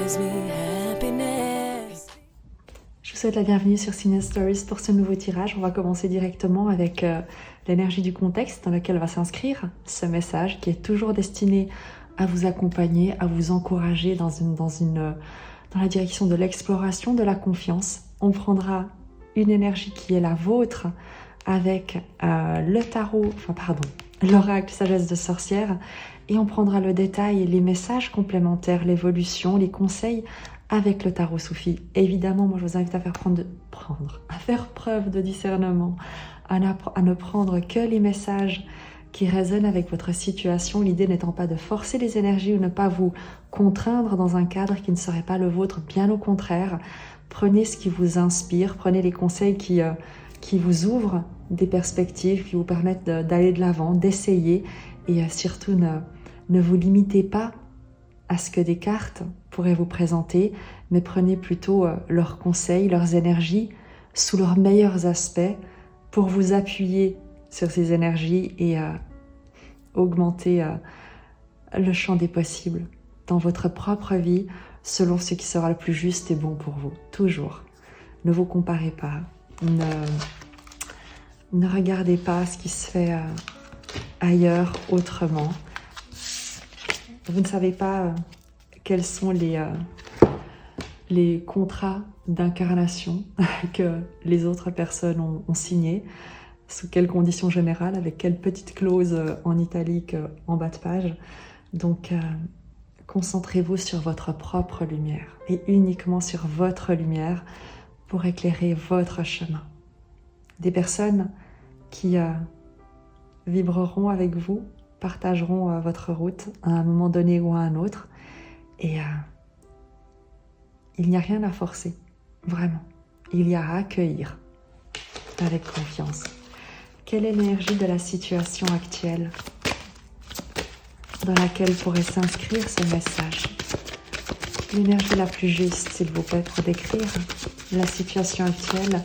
Je vous souhaite la bienvenue sur Signe Stories pour ce nouveau tirage. On va commencer directement avec l'énergie du contexte dans lequel va s'inscrire ce message qui est toujours destiné à vous accompagner, à vous encourager dans la direction de l'exploration, de la confiance. On prendra une énergie qui est la vôtre avec l'oracle sagesse de sorcière, et on prendra le détail, les messages complémentaires, l'évolution, les conseils avec le tarot soufi. Évidemment, moi je vous invite à faire preuve de discernement, à ne prendre que les messages qui résonnent avec votre situation, l'idée n'étant pas de forcer les énergies ou ne pas vous contraindre dans un cadre qui ne serait pas le vôtre, bien au contraire. Prenez ce qui vous inspire, prenez les conseils qui vous ouvrent des perspectives, qui vous permettent d'aller de l'avant, d'essayer, et surtout ne vous limitez pas à ce que des cartes pourraient vous présenter, mais prenez plutôt leurs conseils, leurs énergies sous leurs meilleurs aspects pour vous appuyer sur ces énergies et augmenter le champ des possibles dans votre propre vie selon ce qui sera le plus juste et bon pour vous. Toujours. Ne vous comparez pas. Ne regardez pas ce qui se fait ailleurs, autrement. Vous ne savez pas quels sont les contrats d'incarnation que les autres personnes ont signés, sous quelles conditions générales, avec quelle petite clause en italique en bas de page. Donc, concentrez-vous sur votre propre lumière et uniquement sur votre lumière pour éclairer votre chemin. Des personnes qui vibreront avec vous, partageront votre route à un moment donné ou à un autre, et il n'y a rien à forcer, vraiment. Il y a à accueillir avec confiance. Quelle est l'énergie de la situation actuelle dans laquelle pourrait s'inscrire ce message? L'énergie la plus juste, s'il vous plaît, pour décrire la situation actuelle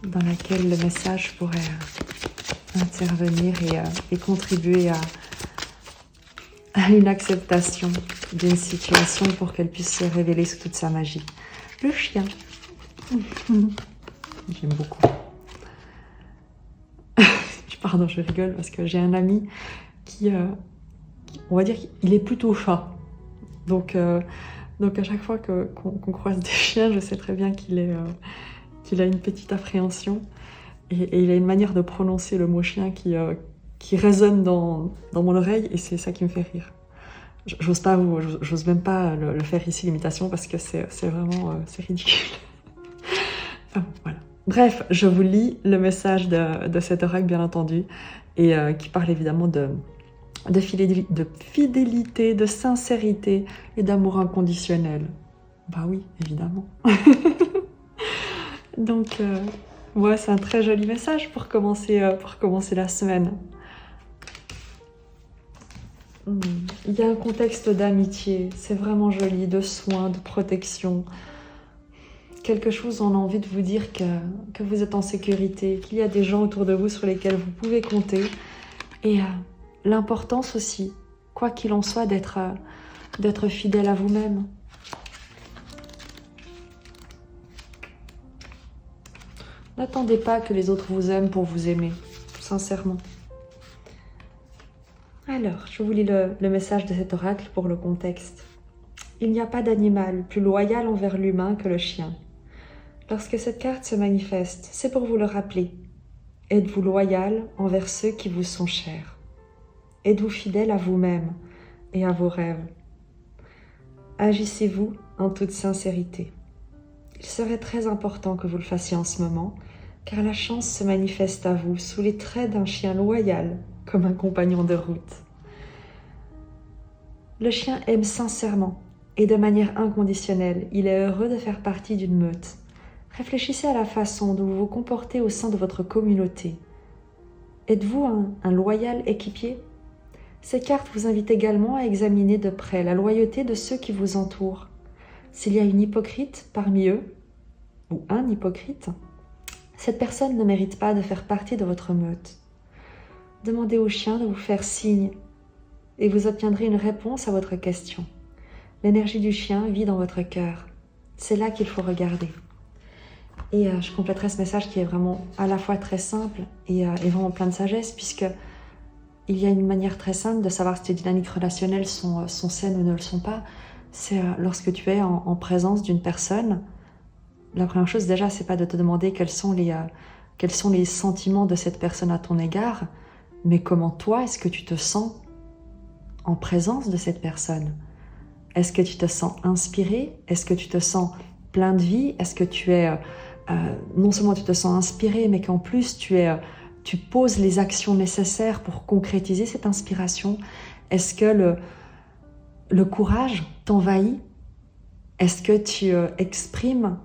dans laquelle le message pourrait intervenir et contribuer à une acceptation d'une situation pour qu'elle puisse se révéler sous toute sa magie. Le chien. J'aime beaucoup. Pardon, je rigole parce que j'ai un ami qui on va dire qu'il est plutôt chat. Donc à chaque fois qu'on croise des chiens, je sais très bien qu'il a une petite appréhension. Et il a une manière de prononcer le mot chien qui résonne dans mon oreille, et c'est ça qui me fait rire. J'ose même pas le faire ici, l'imitation, parce que c'est vraiment c'est ridicule. Voilà. Bref, je vous lis le message de cet oracle, bien entendu, et qui parle évidemment de fidélité, de sincérité et d'amour inconditionnel. Bah oui, évidemment. Donc, ouais, c'est un très joli message pour commencer la semaine. Il y a un contexte d'amitié, c'est vraiment joli, de soins, de protection. Quelque chose, on a envie de vous dire que vous êtes en sécurité, qu'il y a des gens autour de vous sur lesquels vous pouvez compter. Et l'importance aussi, quoi qu'il en soit, d'être fidèle à vous-même. N'attendez pas que les autres vous aiment pour vous aimer, sincèrement. Alors, je vous lis le message de cet oracle pour le contexte. Il n'y a pas d'animal plus loyal envers l'humain que le chien. Lorsque cette carte se manifeste, c'est pour vous le rappeler. Êtes-vous loyal envers ceux qui vous sont chers? Êtes-vous fidèle à vous-même et à vos rêves? Agissez-vous en toute sincérité? Il serait très important que vous le fassiez en ce moment, car la chance se manifeste à vous sous les traits d'un chien loyal, comme un compagnon de route. Le chien aime sincèrement et de manière inconditionnelle. Il est heureux de faire partie d'une meute. Réfléchissez à la façon dont vous vous comportez au sein de votre communauté. Êtes-vous un loyal équipier? Ces cartes vous invitent également à examiner de près la loyauté de ceux qui vous entourent. S'il y a une hypocrite parmi eux, ou un hypocrite, cette personne ne mérite pas de faire partie de votre meute. Demandez au chien de vous faire signe et vous obtiendrez une réponse à votre question. L'énergie du chien vit dans votre cœur. C'est là qu'il faut regarder. Et je compléterai ce message qui est vraiment à la fois très simple et vraiment plein de sagesse, puisque il y a une manière très simple de savoir si tes dynamiques relationnelles sont saines ou ne le sont pas. C'est lorsque tu es en présence d'une personne, la première chose déjà, c'est pas de te demander quels sont les sentiments de cette personne à ton égard, mais comment toi, est-ce que tu te sens en présence de cette personne? Est-ce que tu te sens inspiré? Est-ce que tu te sens plein de vie? Est-ce que tu es, non seulement tu te sens inspiré, mais qu'en plus tu poses les actions nécessaires pour concrétiser cette inspiration? Est-ce que le courage t'envahit? Est-ce que tu exprimes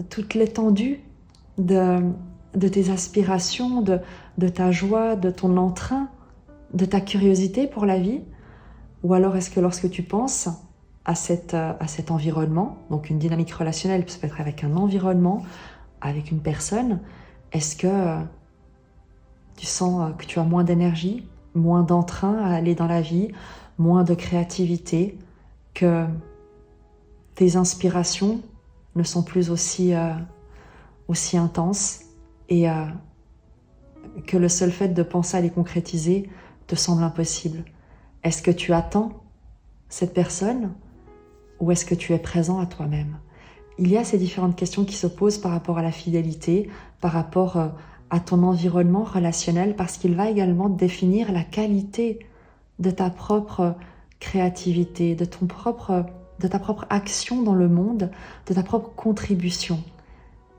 toute l'étendue de tes aspirations, de ta joie, de ton entrain, de ta curiosité pour la vie? Ou alors est-ce que lorsque tu penses à cet environnement, donc une dynamique relationnelle, ça peut être avec un environnement, avec une personne, est-ce que tu sens que tu as moins d'énergie, moins d'entrain à aller dans la vie, moins de créativité, que tes inspirations ne sont plus aussi intenses et que le seul fait de penser à les concrétiser te semble impossible? Est-ce que tu attends cette personne ou est-ce que tu es présent à toi-même? Il y a ces différentes questions qui se posent par rapport à la fidélité, par rapport à ton environnement relationnel, parce qu'il va également définir la qualité de ta propre créativité, de ta propre action dans le monde, de ta propre contribution.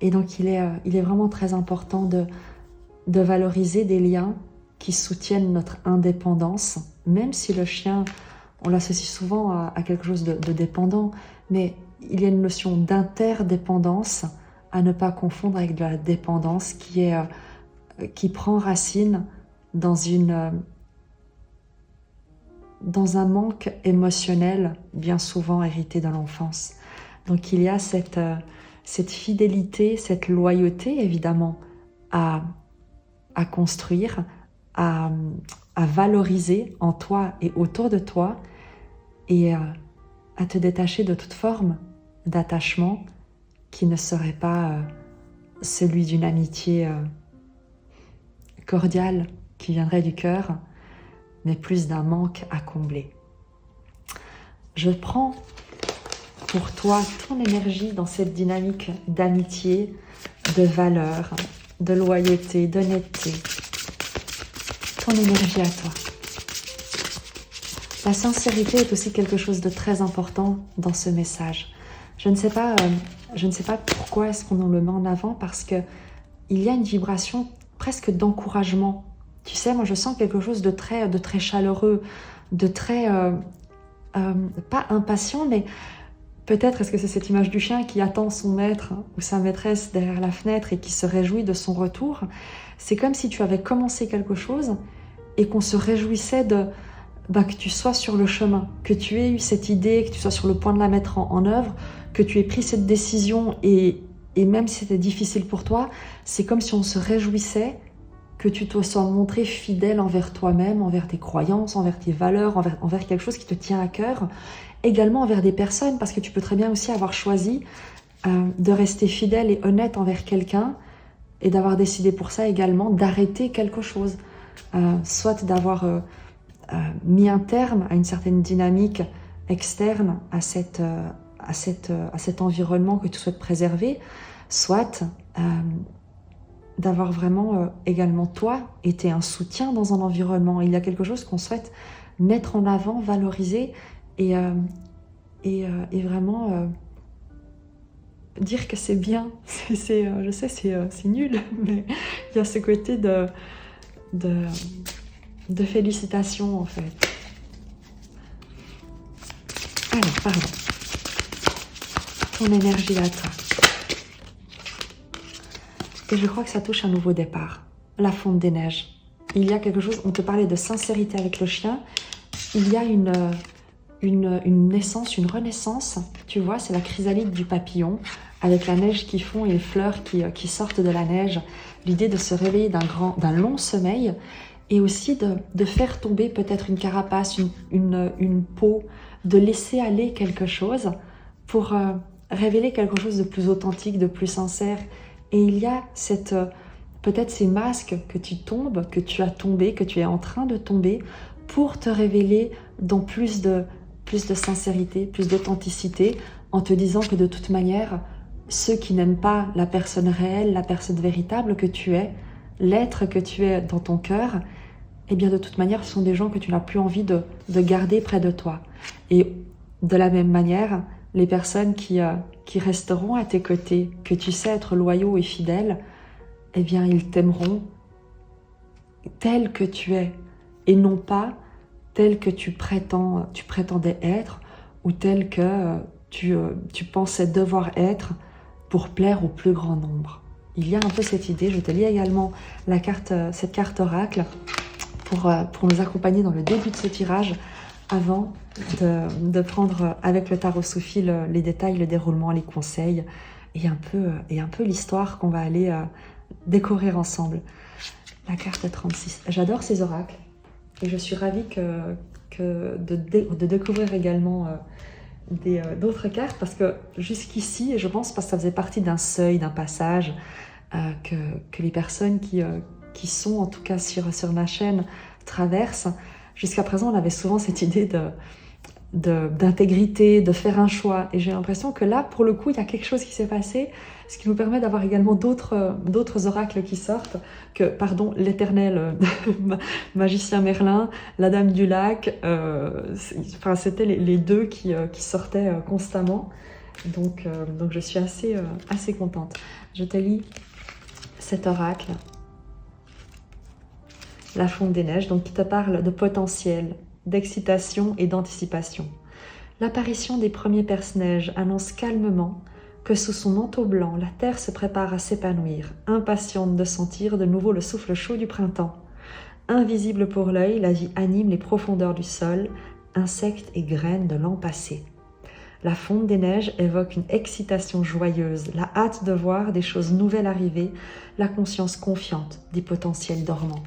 Et donc il est vraiment très important de valoriser des liens qui soutiennent notre indépendance, même si le chien, on l'associe souvent à quelque chose de dépendant, mais il y a une notion d'interdépendance à ne pas confondre avec de la dépendance qui prend racine dans un manque émotionnel bien souvent hérité de l'enfance. Donc il y a cette fidélité, cette loyauté évidemment à construire, à valoriser en toi et autour de toi et à te détacher de toute forme d'attachement qui ne serait pas celui d'une amitié cordiale qui viendrait du cœur, mais plus d'un manque à combler. Je prends pour toi ton énergie dans cette dynamique d'amitié, de valeur, de loyauté, d'honnêteté. Ton énergie à toi. La sincérité est aussi quelque chose de très important dans ce message. Je ne sais pas pourquoi est-ce qu'on le met en avant, parce que il y a une vibration presque d'encouragement. Tu sais, moi je sens quelque chose de très chaleureux, de très pas impatient, mais peut-être est-ce que c'est cette image du chien qui attend son maître ou sa maîtresse derrière la fenêtre et qui se réjouit de son retour. C'est comme si tu avais commencé quelque chose et qu'on se réjouissait que tu sois sur le chemin, que tu aies eu cette idée, que tu sois sur le point de la mettre en œuvre, que tu aies pris cette décision et même si c'était difficile pour toi, c'est comme si on se réjouissait que tu te sois montré fidèle envers toi-même, envers tes croyances, envers tes valeurs, envers quelque chose qui te tient à cœur, également envers des personnes, parce que tu peux très bien aussi avoir choisi de rester fidèle et honnête envers quelqu'un et d'avoir décidé pour ça également d'arrêter quelque chose, soit d'avoir mis un terme à une certaine dynamique externe à cet environnement que tu souhaites préserver, soit d'avoir vraiment également toi été un soutien dans un environnement. Il y a quelque chose qu'on souhaite mettre en avant, valoriser et vraiment dire que c'est bien. Je sais, c'est nul, mais il y a ce côté de félicitations en fait. Alors, pardon. Ton énergie à toi. Et je crois que ça touche un nouveau départ. La fonte des neiges. Il y a quelque chose, on te parlait de sincérité avec le chien. Il y a une naissance, une renaissance. Tu vois, c'est la chrysalide du papillon avec la neige qui fond et les fleurs qui sortent de la neige. L'idée de se réveiller d'un long sommeil et aussi de faire tomber peut-être une carapace, une peau, de laisser aller quelque chose pour révéler quelque chose de plus authentique, de plus sincère. Et il y a peut-être ces masques que tu tombes, que tu as tombé, que tu es en train de tomber, pour te révéler dans plus de sincérité, plus d'authenticité, en te disant que de toute manière, ceux qui n'aiment pas la personne réelle, la personne véritable que tu es, l'être que tu es dans ton cœur, eh bien de toute manière, ce sont des gens que tu n'as plus envie de garder près de toi. Et de la même manière, les personnes qui resteront à tes côtés, que tu sais être loyaux et fidèles, eh bien ils t'aimeront tel que tu es, et non pas tel que tu prétendais être, ou tel que tu pensais devoir être pour plaire au plus grand nombre. Il y a un peu cette idée. Je te lis également cette carte oracle pour nous accompagner dans le début de ce tirage, avant de prendre avec le tarot Soufi les détails, le déroulement, les conseils et un peu l'histoire qu'on va aller découvrir ensemble. La carte 36. J'adore ces oracles et je suis ravie de découvrir également d'autres cartes, parce que jusqu'ici, et je pense parce que ça faisait partie d'un seuil, d'un passage que les personnes qui sont en tout cas sur ma chaîne traversent. Jusqu'à présent, on avait souvent cette idée d'intégrité, de faire un choix. Et j'ai l'impression que là, pour le coup, il y a quelque chose qui s'est passé, ce qui nous permet d'avoir également d'autres oracles qui sortent, l'éternel magicien Merlin, la Dame du Lac, c'était les deux qui sortaient constamment. Donc je suis assez contente. Je te lis cet oracle, la Fonte des Neiges, donc qui te parle de potentiel, d'excitation et d'anticipation. L'apparition des premiers perce-neige annonce calmement que sous son manteau blanc, la terre se prépare à s'épanouir, impatiente de sentir de nouveau le souffle chaud du printemps. Invisible pour l'œil, la vie anime les profondeurs du sol, insectes et graines de l'an passé. La fonte des neiges évoque une excitation joyeuse, la hâte de voir des choses nouvelles arriver, la conscience confiante des potentiels dormants.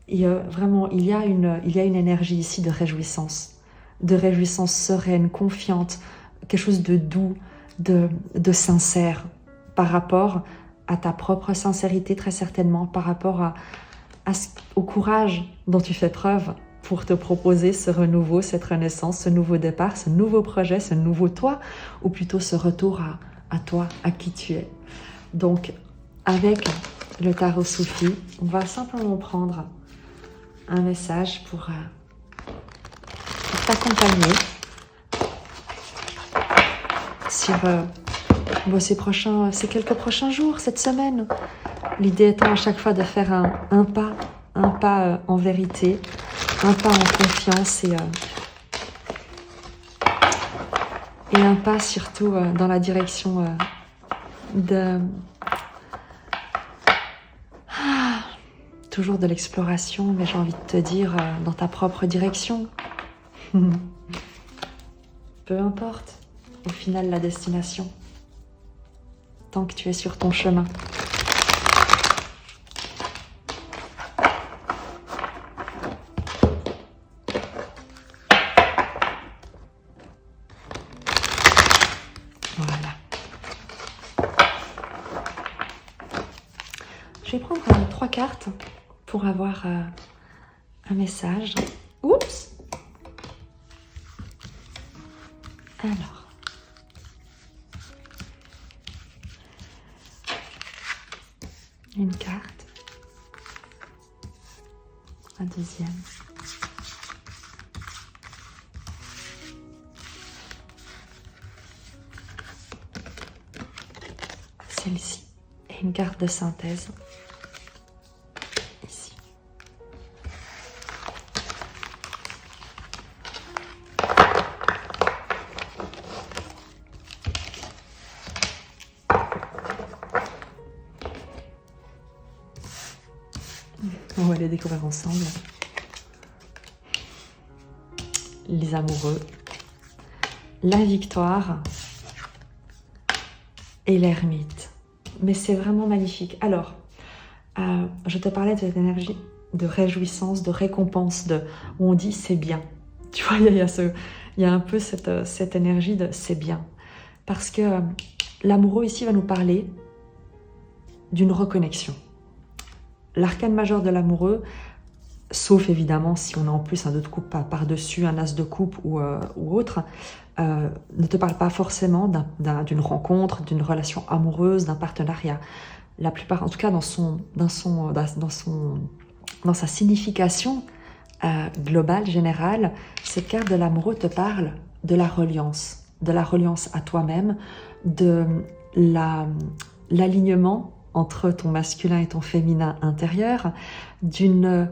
Et vraiment, il y a une énergie ici de réjouissance sereine, confiante, quelque chose de doux, de sincère, par rapport à ta propre sincérité, très certainement, par rapport au courage dont tu fais preuve pour te proposer ce renouveau, cette renaissance, ce nouveau départ, ce nouveau projet, ce nouveau toi, ou plutôt ce retour à toi, à qui tu es. Donc, avec le tarot Soufi, on va simplement prendre un message pour t'accompagner sur ces quelques prochains jours, cette semaine. L'idée étant à chaque fois de faire un pas en vérité, un pas en confiance et un pas surtout dans la direction toujours de l'exploration, mais j'ai envie de te dire dans ta propre direction. Peu importe, au final, la destination, tant que tu es sur ton chemin. Voilà. Je vais prendre 3 cartes pour avoir un message. Oups! Alors. Une carte. La deuxième. Celle-ci. Et une carte de synthèse. Ici. On va les découvrir ensemble. Les amoureux, la victoire et l'ermite. Mais c'est vraiment magnifique. Alors, je te parlais de cette énergie de réjouissance, de récompense, où on dit c'est bien. Tu vois, il il y a un peu cette énergie de c'est bien. Parce que l'amoureux ici va nous parler d'une reconnexion. L'arcane majeur de l'amoureux, sauf évidemment si on a en plus un 2 de coupe par-dessus, un as de coupe ou autre, ne te parle pas forcément d'une rencontre, d'une relation amoureuse, d'un partenariat. La plupart, en tout cas dans sa signification globale, générale, cette carte de l'amoureux te parle de la reliance à toi-même, de l'alignement entre ton masculin et ton féminin intérieur, d'une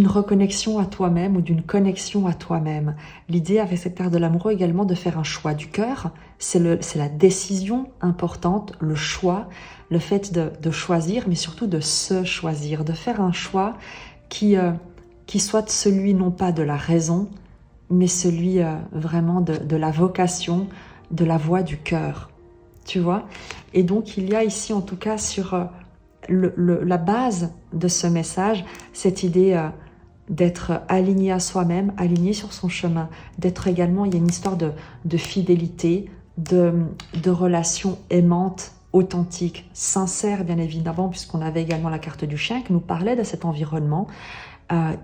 reconnexion à toi-même ou d'une connexion à toi-même. L'idée avec cette carte de l'amoureux également de faire un choix du cœur, c'est la décision importante, le choix, le fait de choisir, mais surtout de se choisir, de faire un choix qui soit celui non pas de la raison, mais celui vraiment de la vocation, de la voix du cœur. Tu vois? Et donc il y a ici en tout cas sur la base de ce message, cette idée d'être aligné à soi-même, aligné sur son chemin, d'être également, il y a une histoire de fidélité, de relation aimante, authentique, sincère bien évidemment, puisqu'on avait également la carte du chien qui nous parlait de cet environnement.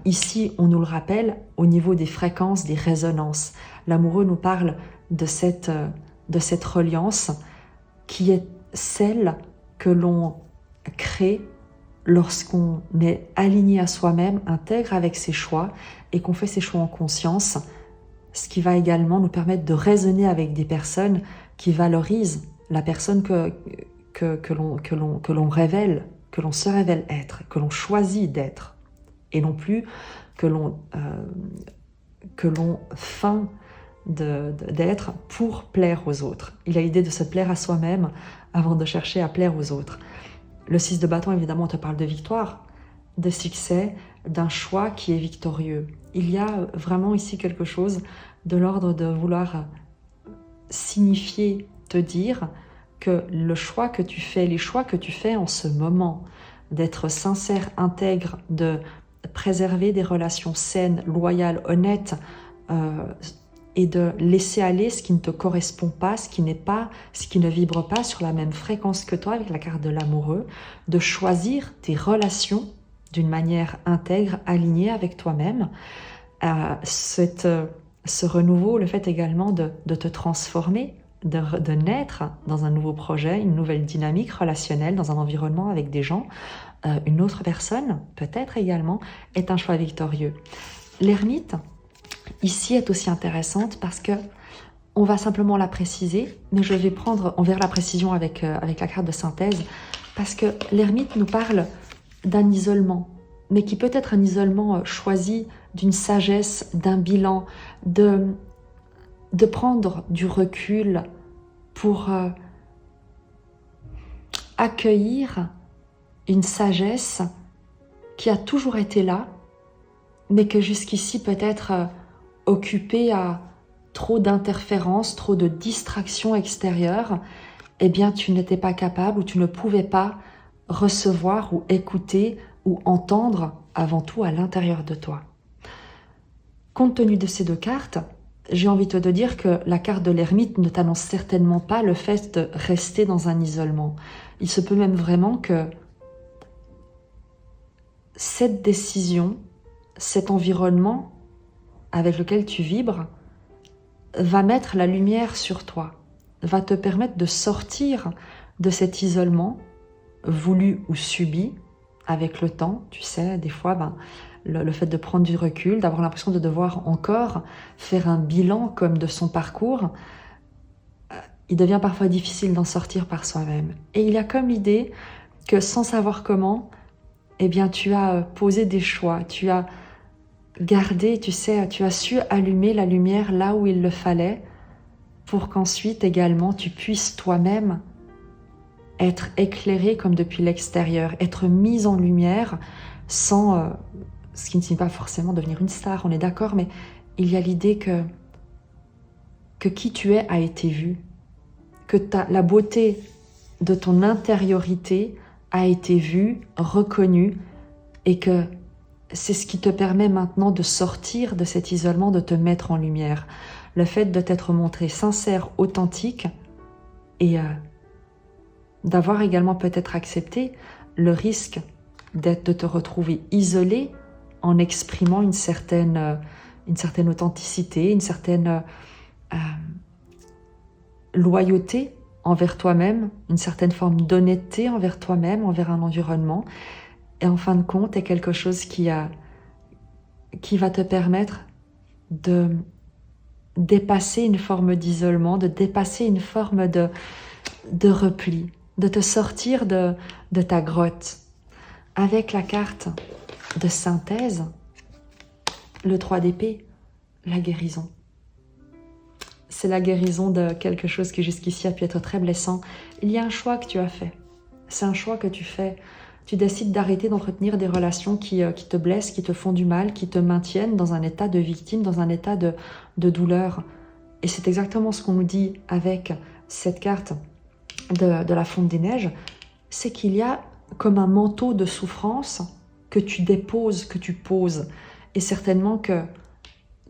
Ici, on nous le rappelle, au niveau des fréquences, des résonances. L'amoureux nous parle de cette reliance qui est celle que l'on crée lorsqu'on est aligné à soi-même, intègre avec ses choix et qu'on fait ses choix en conscience, ce qui va également nous permettre de raisonner avec des personnes qui valorisent la personne que l'on révèle, que l'on se révèle être, que l'on choisit d'être, et non plus que l'on feint d'être pour plaire aux autres. Il a l'idée de se plaire à soi-même avant de chercher à plaire aux autres. Le 6 de bâton, évidemment, te parle de victoire, de succès, d'un choix qui est victorieux. Il y a vraiment ici quelque chose de l'ordre de vouloir signifier, te dire que le choix que tu fais, les choix que tu fais en ce moment, d'être sincère, intègre, de préserver des relations saines, loyales, honnêtes, et de laisser aller ce qui ne te correspond pas, ce qui ne vibre pas sur la même fréquence que toi avec la carte de l'amoureux, de choisir tes relations d'une manière intègre, alignée avec toi-même. Ce renouveau, le fait également de te transformer, de naître dans un nouveau projet, une nouvelle dynamique relationnelle, dans un environnement avec des gens, une autre personne, peut-être également, est un choix victorieux. L'ermite, ici, est aussi intéressante parce que on va simplement la préciser, mais on verra la précision avec la carte de synthèse, parce que l'ermite nous parle d'un isolement, mais qui peut être un isolement choisi, d'une sagesse, d'un bilan, de prendre du recul pour accueillir une sagesse qui a toujours été là, mais que jusqu'ici peut-être occupée à trop d'interférences, trop de distractions extérieures, eh bien tu n'étais pas capable ou tu ne pouvais pas recevoir ou écouter ou entendre avant tout à l'intérieur de toi. Compte tenu de ces deux cartes, j'ai envie de te dire que la carte de l'ermite ne t'annonce certainement pas le fait de rester dans un isolement. Il se peut même vraiment que cette décision, cet environnement avec lequel tu vibres, va mettre la lumière sur toi, va te permettre de sortir de cet isolement, voulu ou subi, avec le temps. Tu sais, des fois, le fait de prendre du recul, d'avoir l'impression de devoir encore faire un bilan comme de son parcours, il devient parfois difficile d'en sortir par soi-même. Et il y a comme l'idée que sans savoir comment, eh bien, tu as posé des choix, tu as gardé, tu sais, tu as su allumer la lumière là où il le fallait pour qu'ensuite également tu puisses toi-même être éclairé comme depuis l'extérieur, être mis en lumière sans, ce qui ne signifie pas forcément devenir une star, on est d'accord, mais il y a l'idée que qui tu es a été vu, que la beauté de ton intériorité a été vue, reconnue, et que c'est ce qui te permet maintenant de sortir de cet isolement, de te mettre en lumière. le fait de t'être montré sincère, authentique, et d'avoir également peut-être accepté le risque de te retrouver isolé en exprimant une certaine authenticité, une certaine loyauté envers toi-même, une certaine forme d'honnêteté envers toi-même, envers un environnement, et en fin de compte est quelque chose qui va te permettre de dépasser une forme d'isolement, de dépasser une forme de repli, de te sortir de ta grotte. Avec la carte de synthèse, le 3 d'épée, la guérison. C'est la guérison de quelque chose qui jusqu'ici a pu être très blessant. Il y a un choix que tu as fait. C'est un choix que tu fais. Tu décides d'arrêter d'entretenir des relations qui te blessent, qui te font du mal, qui te maintiennent dans un état de victime, dans un état de douleur. Et c'est exactement ce qu'on nous dit avec cette carte de la fonte des neiges, c'est qu'il y a comme un manteau de souffrance que tu déposes, que tu poses. Et certainement que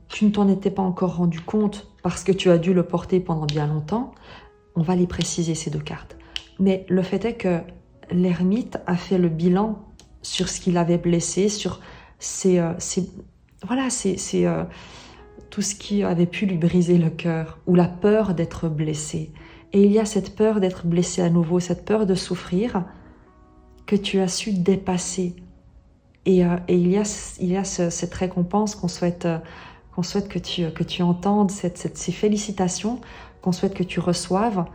tu ne t'en étais pas encore rendu compte parce que tu as dû le porter pendant bien longtemps. On va les préciser, ces 2 cartes. Mais le fait est que l'ermite a fait le bilan sur ce qu'il avait blessé, sur tout ce qui avait pu lui briser le cœur, ou la peur d'être blessé. Et il y a cette peur d'être blessé à nouveau, cette peur de souffrir que tu as su dépasser. Et il y a cette récompense qu'on souhaite que tu entendes, ces félicitations qu'on souhaite que tu reçoives,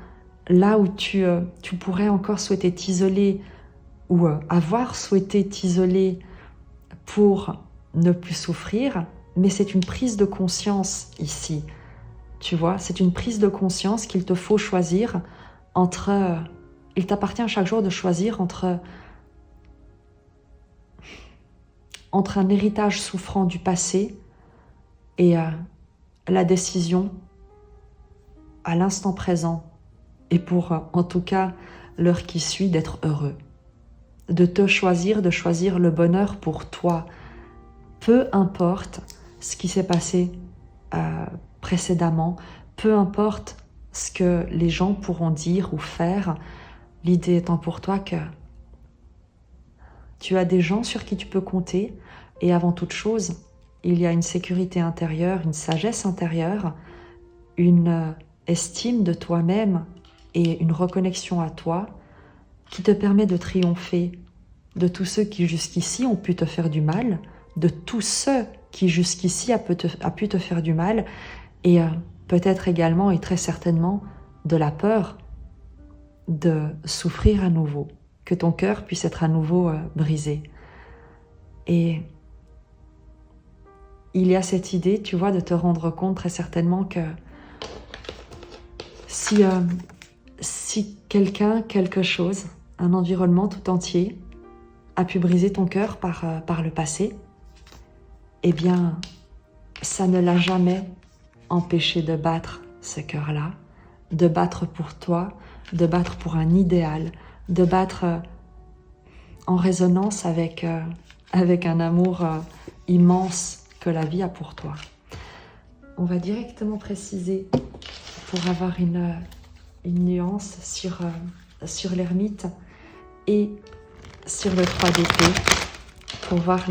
là où tu pourrais encore souhaiter t'isoler ou avoir souhaité t'isoler pour ne plus souffrir, mais c'est une prise de conscience ici. Tu vois, c'est une prise de conscience qu'il te faut choisir entre... il t'appartient chaque jour de choisir entre un héritage souffrant du passé et la décision à l'instant présent, et pour en tout cas l'heure qui suit, d'être heureux. De te choisir, de choisir le bonheur pour toi. Peu importe ce qui s'est passé précédemment, peu importe ce que les gens pourront dire ou faire, l'idée étant pour toi que tu as des gens sur qui tu peux compter, et avant toute chose, il y a une sécurité intérieure, une sagesse intérieure, une estime de toi-même et une reconnexion à toi qui te permet de triompher de tous ceux qui jusqu'ici ont pu te faire du mal, de tous ceux qui jusqu'ici a pu te faire du mal, et peut-être également et très certainement de la peur de souffrir à nouveau, que ton cœur puisse être à nouveau brisé. Et il y a cette idée, tu vois, de te rendre compte très certainement que si quelqu'un, quelque chose, un environnement tout entier a pu briser ton cœur par le passé, eh bien, ça ne l'a jamais empêché de battre ce cœur-là, de battre pour toi, de battre pour un idéal, de battre en résonance avec un amour immense que la vie a pour toi. On va directement préciser, pour avoir une nuance sur l'ermite et sur le 3 d'épée, pour voir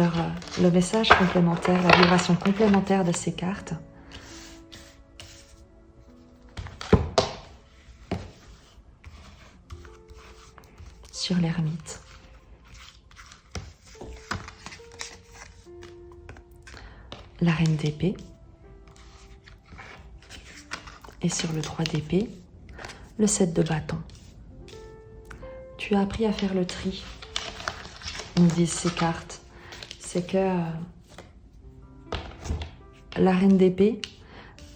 le message complémentaire, la vibration complémentaire de ces cartes. Sur l'ermite. La reine d'épée. Et sur le 3 d'épée, le 7 de bâton. Tu as appris à faire le tri, nous disent ces cartes. C'est que la reine d'épée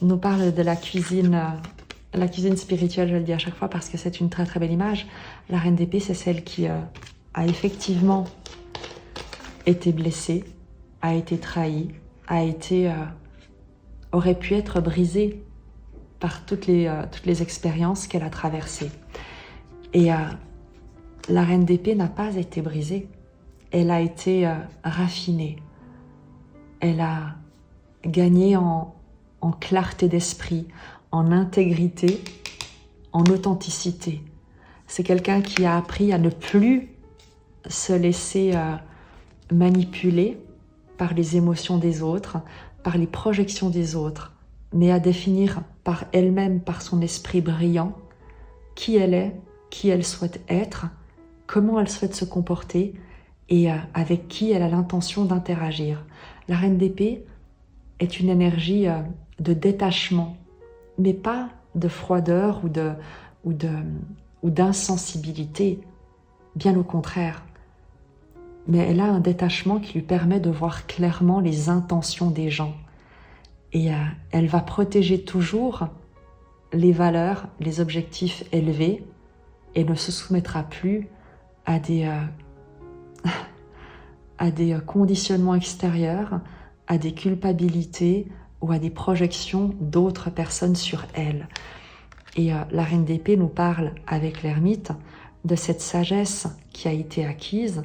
nous parle de la cuisine spirituelle, je le dis à chaque fois parce que c'est une très très belle image. La reine d'épée, c'est celle qui a effectivement été blessée, a été trahie, aurait pu être brisée par toutes les expériences qu'elle a traversées. Et la reine d'épée n'a pas été brisée, elle a été raffinée, elle a gagné en en clarté d'esprit, en intégrité, en authenticité. C'est quelqu'un qui a appris à ne plus se laisser manipuler par les émotions des autres, par les projections des autres, mais à définir par elle-même, par son esprit brillant, qui elle est, qui elle souhaite être, comment elle souhaite se comporter et avec qui elle a l'intention d'interagir. La reine d'épée est une énergie de détachement, mais pas de froideur ou d'insensibilité, bien au contraire. Mais elle a un détachement qui lui permet de voir clairement les intentions des gens. Et elle va protéger toujours les valeurs, les objectifs élevés et ne se soumettra plus à des conditionnements extérieurs, à des culpabilités ou à des projections d'autres personnes sur elle. Et la reine d'épée nous parle avec l'ermite de cette sagesse qui a été acquise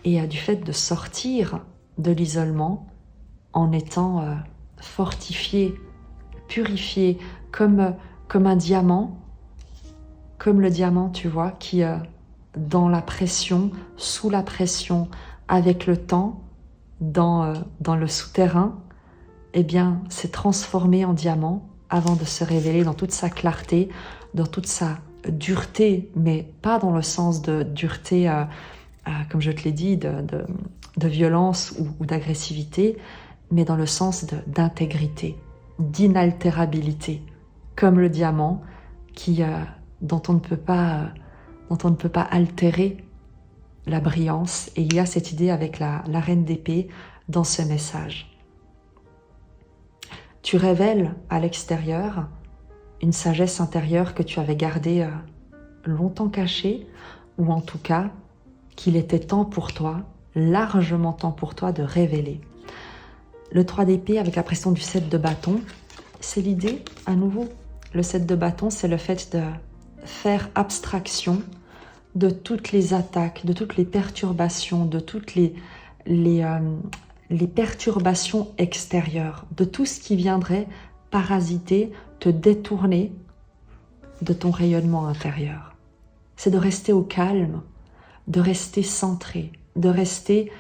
et du fait de sortir de l'isolement en étant fortifié, purifié, comme un diamant, comme le diamant, tu vois, qui dans la pression, sous la pression, avec le temps, dans le souterrain, eh bien, s'est transformé en diamant avant de se révéler dans toute sa clarté, dans toute sa dureté, mais pas dans le sens de dureté, comme je te l'ai dit, de violence ou d'agressivité, mais dans le sens d'intégrité, d'inaltérabilité, comme le diamant dont on ne peut pas altérer la brillance. Et il y a cette idée avec la reine d'épée dans ce message. Tu révèles à l'extérieur une sagesse intérieure que tu avais gardée longtemps cachée, ou en tout cas qu'il était temps pour toi, largement temps pour toi de révéler. Le 3 d'épée avec la pression du 7 de bâton, c'est l'idée à nouveau. Le 7 de bâton, c'est le fait de faire abstraction de toutes les attaques, de toutes les perturbations, de toutes les perturbations extérieures, de tout ce qui viendrait parasiter, te détourner de ton rayonnement intérieur. C'est de rester au calme, de rester centré, de rester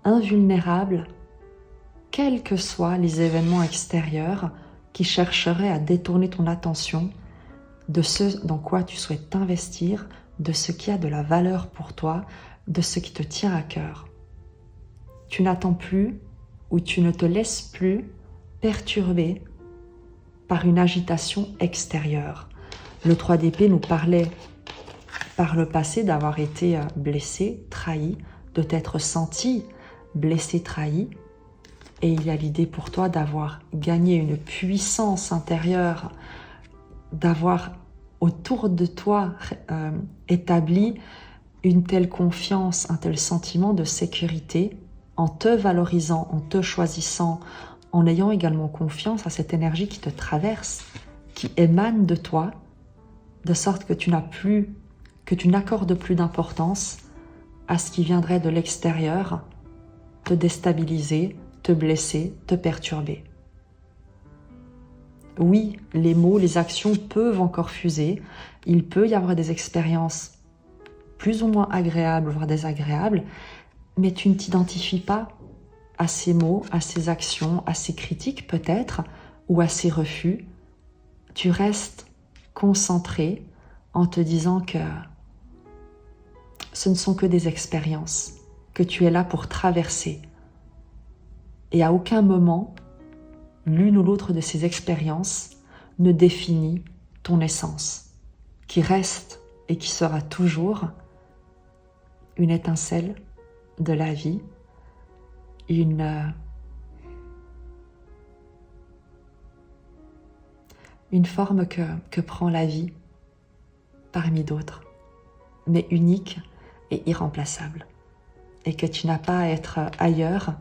invulnérable, quels que soient les événements extérieurs qui chercheraient à détourner ton attention de ce dans quoi tu souhaites t'investir, de ce qui a de la valeur pour toi, de ce qui te tient à cœur. Tu n'attends plus ou tu ne te laisses plus perturber par une agitation extérieure. Le 3 d'épée nous parlait par le passé d'avoir été blessé, trahi, de t'être senti blessé, trahi. Et il y a l'idée pour toi d'avoir gagné une puissance intérieure, d'avoir autour de toi établi une telle confiance, un tel sentiment de sécurité, en te valorisant, en te choisissant, en ayant également confiance à cette énergie qui te traverse, qui émane de toi, de sorte que tu n'accordes plus d'importance à ce qui viendrait de l'extérieur, te déstabiliser, te blesser, te perturber. Oui, les mots, les actions peuvent encore fuser, il peut y avoir des expériences plus ou moins agréables, voire désagréables, mais tu ne t'identifies pas à ces mots, à ces actions, à ces critiques peut-être, ou à ces refus. Tu restes concentré en te disant que ce ne sont que des expériences, que tu es là pour traverser. Et à aucun moment, l'une ou l'autre de ces expériences ne définit ton essence, qui reste et qui sera toujours une étincelle de la vie, une forme que prend la vie parmi d'autres, mais unique et irremplaçable, et que tu n'as pas à être ailleurs,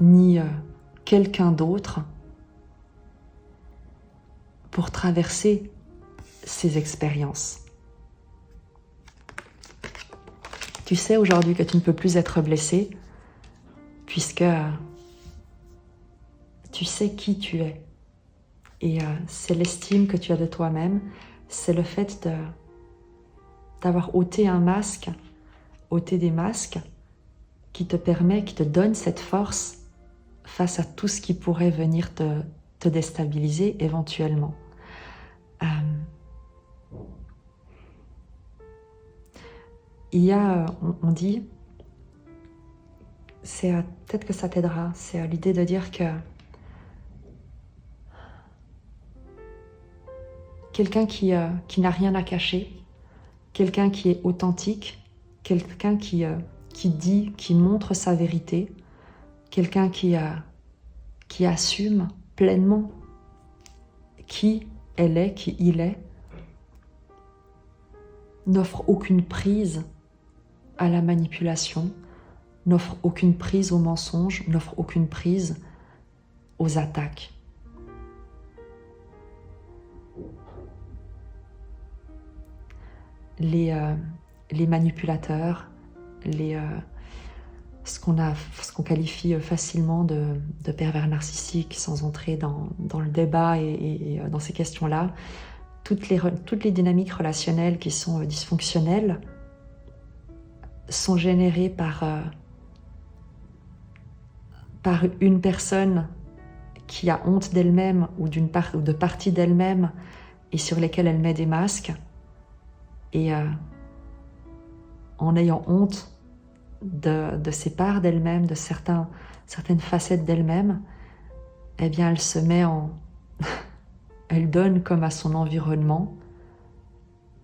ni quelqu'un d'autre pour traverser ces expériences. Tu sais aujourd'hui que tu ne peux plus être blessé puisque tu sais qui tu es Et c'est l'estime que tu as de toi-même, c'est le fait d'avoir ôté un masque, ôté des masques, qui te permet, qui te donne cette force face à tout ce qui pourrait venir te déstabiliser éventuellement. Il y a, on dit, peut-être que ça t'aidera, c'est l'idée de dire que quelqu'un qui n'a rien à cacher, quelqu'un qui est authentique, quelqu'un qui dit, qui montre sa vérité, quelqu'un qui assume pleinement qui elle est, qui il est, n'offre aucune prise à la manipulation, n'offre aucune prise au mensonge, n'offre aucune prise aux attaques. Les manipulateurs, ce qu'on qualifie facilement de pervers narcissiques, sans entrer dans le débat et dans ces questions-là, toutes les dynamiques relationnelles qui sont dysfonctionnelles sont générées par une personne qui a honte d'elle-même ou de parties d'elle-même et sur lesquelles elle met des masques. Et en ayant honte de ses parts d'elle-même, de certaines facettes d'elle-même, eh bien elle se met elle donne comme à son environnement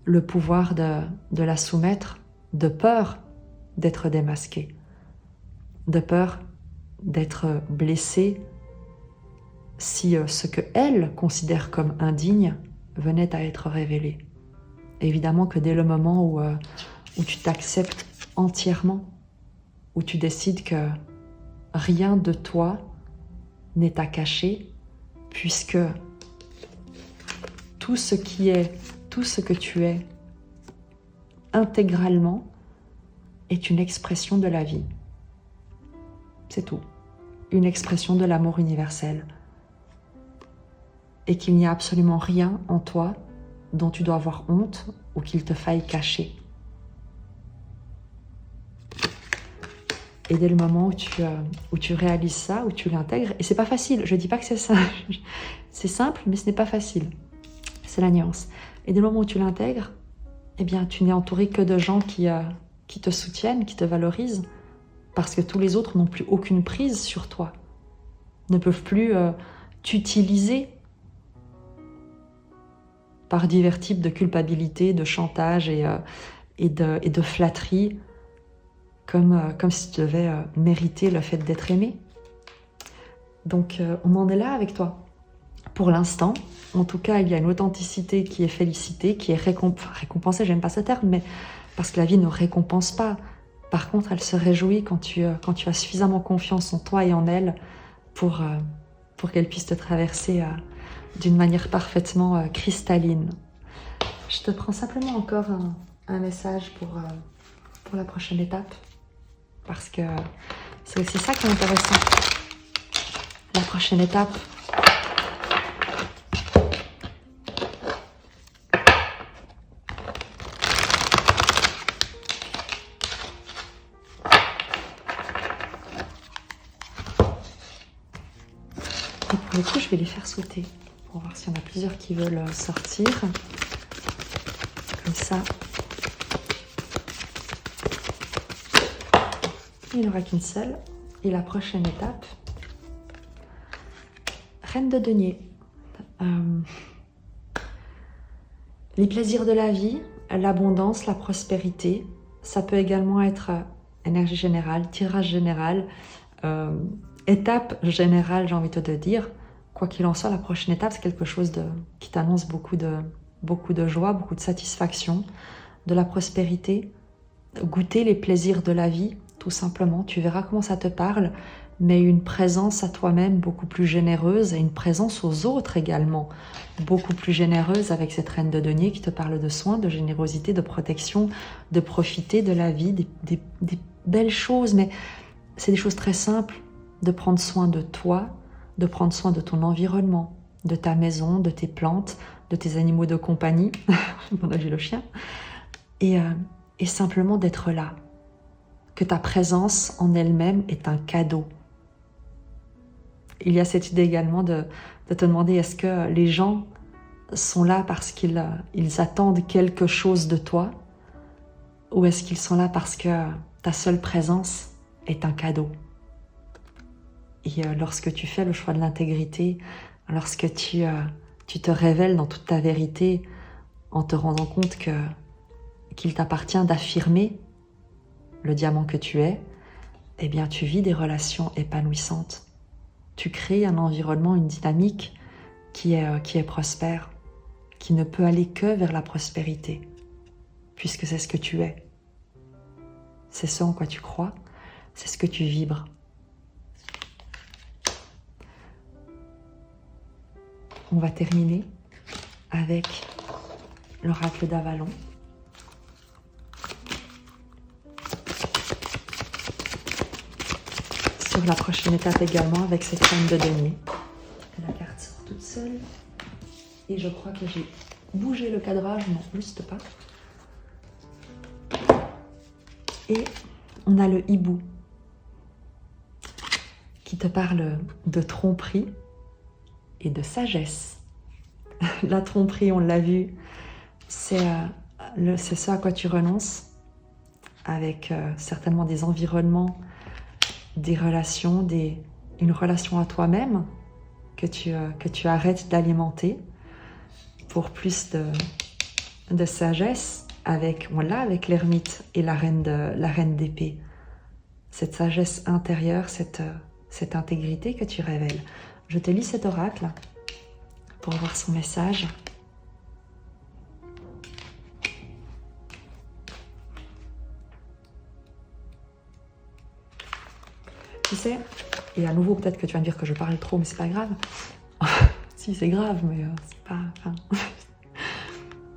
le pouvoir de la soumettre, de peur d'être démasquée, de peur d'être blessée si ce que elle considère comme indigne venait à être révélé. Évidemment que dès le moment où tu t'acceptes entièrement, où tu décides que rien de toi n'est à cacher, puisque tout ce que tu es intégralement est une expression de la vie. C'est tout. Une expression de l'amour universel. Et qu'il n'y a absolument rien en toi dont tu dois avoir honte ou qu'il te faille cacher. Et dès le moment où tu réalises ça, où tu l'intègres, et c'est pas facile, je dis pas que c'est ça, c'est simple, mais ce n'est pas facile. C'est la nuance. Et dès le moment où tu l'intègres, eh bien, tu n'es entouré que de gens qui te soutiennent, qui te valorisent, parce que tous les autres n'ont plus aucune prise sur toi, ne peuvent plus t'utiliser par divers types de culpabilité, de chantage et de flatterie, comme si tu devais mériter le fait d'être aimé. Donc, on en est là avec toi. Pour l'instant, en tout cas, il y a une authenticité qui est félicitée, qui est récompensée, j'aime pas ce terme, mais parce que la vie ne récompense pas. Par contre, elle se réjouit quand tu as suffisamment confiance en toi et en elle pour qu'elle puisse te traverser d'une manière parfaitement cristalline. Je te prends simplement encore un message pour la prochaine étape, parce que c'est aussi ça qui est intéressant. La prochaine étape, et pour le coup, je vais les faire sauter pour voir s'il y en a plusieurs qui veulent sortir. Comme ça, il n'y en aura qu'une seule. Et la prochaine étape, Reine de denier. Les plaisirs de la vie, l'abondance, la prospérité, ça peut également être énergie générale, tirage général, étape générale, j'ai envie de te dire. Quoi qu'il en soit, la prochaine étape, c'est quelque chose qui t'annonce beaucoup de joie, beaucoup de satisfaction, de la prospérité, goûter les plaisirs de la vie, tout simplement. Tu verras comment ça te parle, mais une présence à toi-même beaucoup plus généreuse et une présence aux autres également beaucoup plus généreuse avec cette reine de denier qui te parle de soins, de générosité, de protection, de profiter de la vie, des belles choses, mais c'est des choses très simples, de prendre soin de toi, de prendre soin de ton environnement, de ta maison, de tes plantes, de tes animaux de compagnie. On a vu le chien. Et simplement d'être là. Que ta présence en elle-même est un cadeau. Il y a cette idée également de te demander est-ce que les gens sont là parce qu'ils attendent quelque chose de toi, ou est-ce qu'ils sont là parce que ta seule présence est un cadeau. Et lorsque tu fais le choix de l'intégrité, lorsque tu te révèles dans toute ta vérité en te rendant compte qu'il t'appartient d'affirmer le diamant que tu es, eh bien tu vis des relations épanouissantes. Tu crées un environnement, une dynamique qui est prospère, qui ne peut aller que vers la prospérité, puisque c'est ce que tu es. C'est ce en quoi tu crois, c'est ce que tu vibres. On va terminer avec l'oracle d'Avalon. Sur la prochaine étape également avec cette reine de denier. La carte sort toute seule. Et je crois que j'ai bougé le cadrage, non, juste pas. Et on a le hibou qui te parle de tromperie et de sagesse. La tromperie, on l'a vu, c'est ce à quoi tu renonces avec certainement des environnements, des relations, une relation à toi-même que tu arrêtes d'alimenter pour plus de sagesse avec l'ermite et la reine d'épée. Cette sagesse intérieure, cette intégrité que tu révèles. Je te lis cet oracle pour voir son message. Tu sais, et à nouveau peut-être que tu vas me dire que je parle trop, mais c'est pas grave. Si, c'est grave, mais c'est pas... Enfin,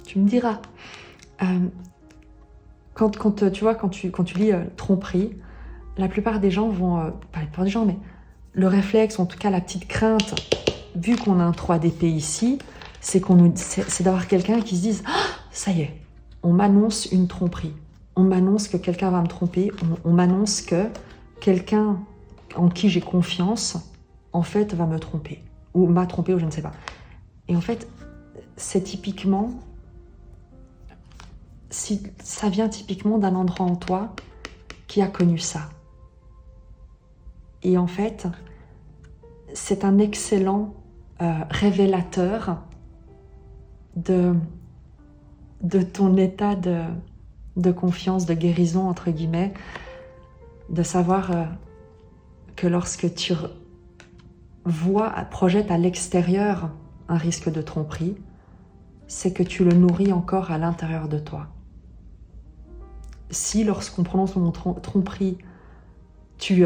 tu me diras. Quand tu lis tromperie, la plupart des gens vont... pas la plupart des gens, mais le réflexe, ou en tout cas la petite crainte, vu qu'on a un 3 d'épée ici, c'est d'avoir quelqu'un qui se dise ah, ça y est, on m'annonce une tromperie. On m'annonce que quelqu'un va me tromper. On m'annonce que quelqu'un en qui j'ai confiance, en fait, va me tromper. Ou m'a trompé, ou je ne sais pas. Et en fait, c'est typiquement... ça vient typiquement d'un endroit en toi qui a connu ça. Et en fait, c'est un excellent révélateur de ton état de confiance, de guérison, entre guillemets, de savoir que lorsque tu projettes à l'extérieur un risque de tromperie, c'est que tu le nourris encore à l'intérieur de toi. Si lorsqu'on prononce le mot tromperie, tu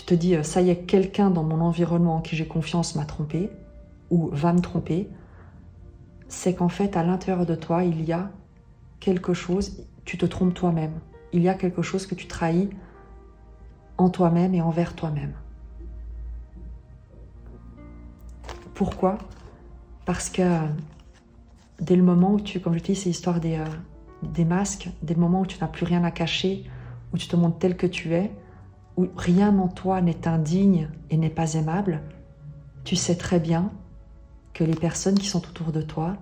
te dis « ça y est, quelqu'un dans mon environnement en qui j'ai confiance m'a trompé » ou « va me tromper », c'est qu'en fait, à l'intérieur de toi, il y a quelque chose, tu te trompes toi-même. Il y a quelque chose que tu trahis en toi-même et envers toi-même. Pourquoi ? Parce que dès le moment où comme je te dis, c'est l'histoire des masques, dès le moment où tu n'as plus rien à cacher, où tu te montres tel que tu es, où rien en toi n'est indigne et n'est pas aimable, tu sais très bien que les personnes qui sont autour de toi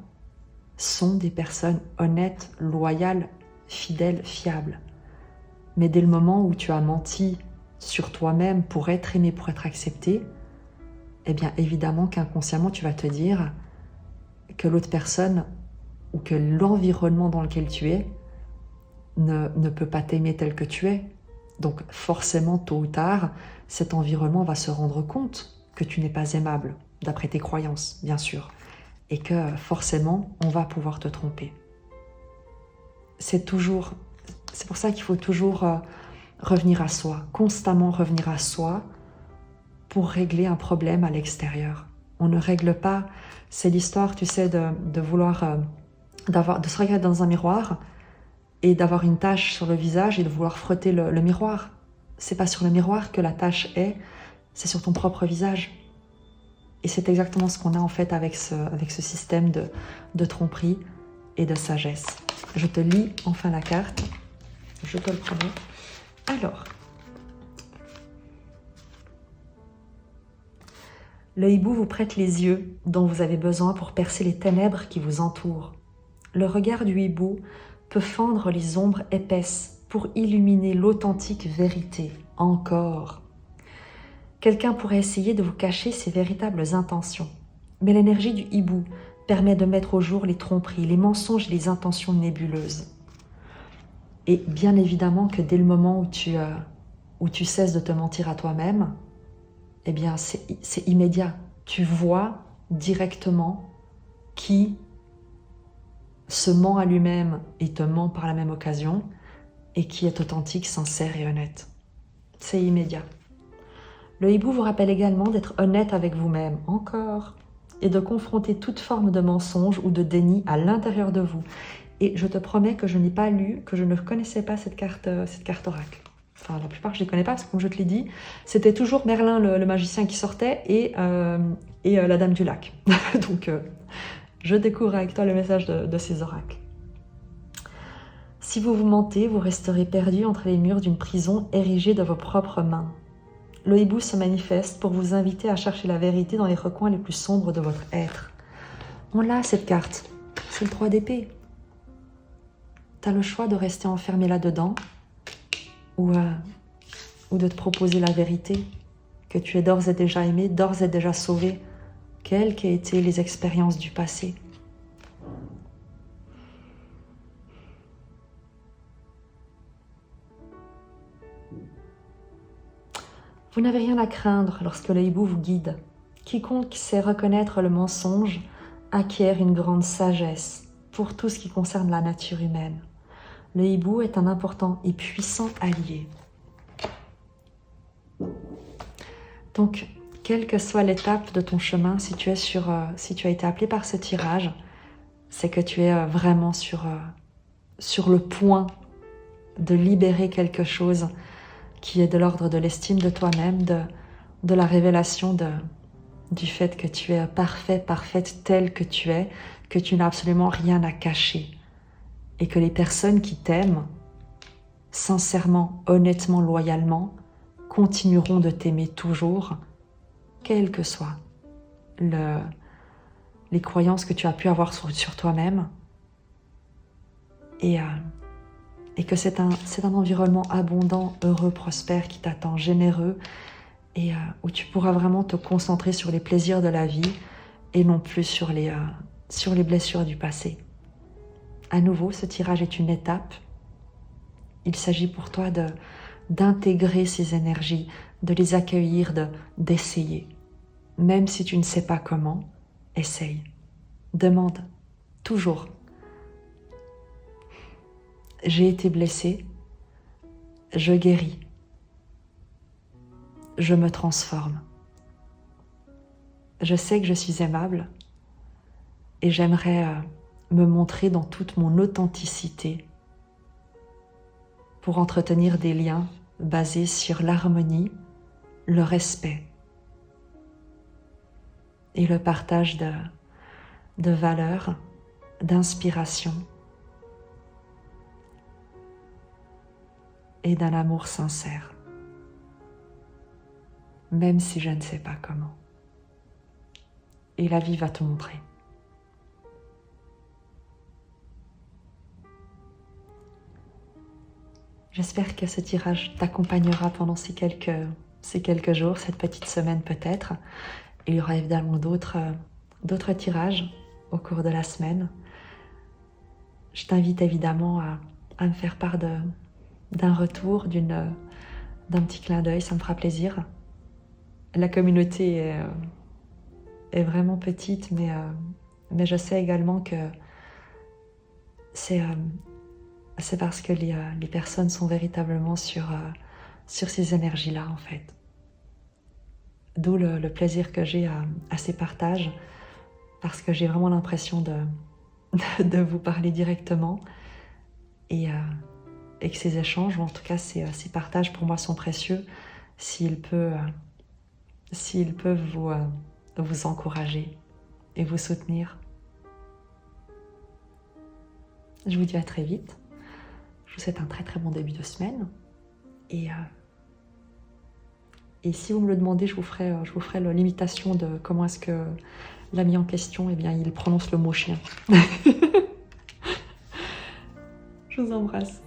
sont des personnes honnêtes, loyales, fidèles, fiables. Mais dès le moment où tu as menti sur toi-même pour être aimé, pour être accepté, eh bien évidemment qu'inconsciemment tu vas te dire que l'autre personne ou que l'environnement dans lequel tu es ne peut pas t'aimer tel que tu es. Donc forcément, tôt ou tard, cet environnement va se rendre compte que tu n'es pas aimable, d'après tes croyances, bien sûr, et que forcément, on va pouvoir te tromper. C'est pour ça qu'il faut toujours revenir à soi, constamment revenir à soi pour régler un problème à l'extérieur. On ne règle pas, c'est l'histoire, tu sais, de vouloir, de se regarder dans un miroir et d'avoir une tache sur le visage et de vouloir frotter le miroir. C'est pas sur le miroir que la tache est, c'est sur ton propre visage. Et c'est exactement ce qu'on a en fait avec ce système de tromperie et de sagesse. Je te lis enfin la carte, je te le promets. Alors, le hibou vous prête les yeux dont vous avez besoin pour percer les ténèbres qui vous entourent. Le regard du hibou peut fendre les ombres épaisses pour illuminer l'authentique vérité. Encore. Quelqu'un pourrait essayer de vous cacher ses véritables intentions. Mais l'énergie du hibou permet de mettre au jour les tromperies, les mensonges et les intentions nébuleuses. Et bien évidemment que dès le moment où tu cesses de te mentir à toi-même, eh bien c'est immédiat. Tu vois directement qui se ment à lui-même et te ment par la même occasion et qui est authentique, sincère et honnête. C'est immédiat. Le hibou vous rappelle également d'être honnête avec vous-même, encore, et de confronter toute forme de mensonge ou de déni à l'intérieur de vous. Et je te promets que je n'ai pas lu, que je ne connaissais pas cette carte oracle. Enfin, la plupart, je ne les connais pas, parce que comme je te l'ai dit, c'était toujours Merlin, le magicien, qui sortait, et la Dame du Lac. Donc, je découvre avec toi le message de ces oracles. Si vous vous mentez, vous resterez perdu entre les murs d'une prison érigée de vos propres mains. Le hibou se manifeste pour vous inviter à chercher la vérité dans les recoins les plus sombres de votre être. On l'a, cette carte. C'est le 3 d'épée. Tu as le choix de rester enfermé là-dedans ou de te proposer la vérité, que tu es d'ores et déjà aimé, d'ores et déjà sauvé, quelles qu'aient été les expériences du passé. Vous n'avez rien à craindre lorsque le hibou vous guide. Quiconque sait reconnaître le mensonge acquiert une grande sagesse pour tout ce qui concerne la nature humaine. Le hibou est un important et puissant allié. Donc, quelle que soit l'étape de ton chemin, si tu as été appelé par ce tirage, c'est que tu es vraiment sur le point de libérer quelque chose qui est de l'ordre de l'estime de toi-même, de la révélation du fait que tu es parfait, parfaite telle que tu es, que tu n'as absolument rien à cacher. Et que les personnes qui t'aiment, sincèrement, honnêtement, loyalement, continueront de t'aimer toujours, quelles que soient les croyances que tu as pu avoir sur toi-même. Et que c'est un environnement abondant, heureux, prospère qui t'attend, généreux, et où tu pourras vraiment te concentrer sur les plaisirs de la vie et non plus sur les blessures du passé. À nouveau, ce tirage est une étape. Il s'agit pour toi d'intégrer ces énergies, de les accueillir, d'essayer. Même si tu ne sais pas comment, essaye. Demande toujours. J'ai été blessée, je guéris, je me transforme. Je sais que je suis aimable et j'aimerais me montrer dans toute mon authenticité pour entretenir des liens basés sur l'harmonie, le respect et le partage de valeurs, d'inspiration et d'un amour sincère, même si je ne sais pas comment. Et la vie va te montrer. J'espère que ce tirage t'accompagnera pendant ces quelques jours, cette petite semaine peut-être. Il y aura évidemment d'autres tirages au cours de la semaine. Je t'invite évidemment à me faire part d'un retour, d'un petit clin d'œil, ça me fera plaisir. La communauté est vraiment petite, mais je sais également que c'est parce que les personnes sont véritablement sur ces énergies-là, en fait. D'où le plaisir que j'ai à ces partages, parce que j'ai vraiment l'impression de vous parler directement et que ces échanges, ou en tout cas ces partages pour moi sont précieux s'ils peuvent vous encourager et vous soutenir. Je vous dis à très vite. Je vous souhaite un très très bon début de semaine. Et si vous me le demandez, je vous ferai l'imitation de comment est-ce que l'ami en question, eh bien, il prononce le mot chien. Je vous embrasse.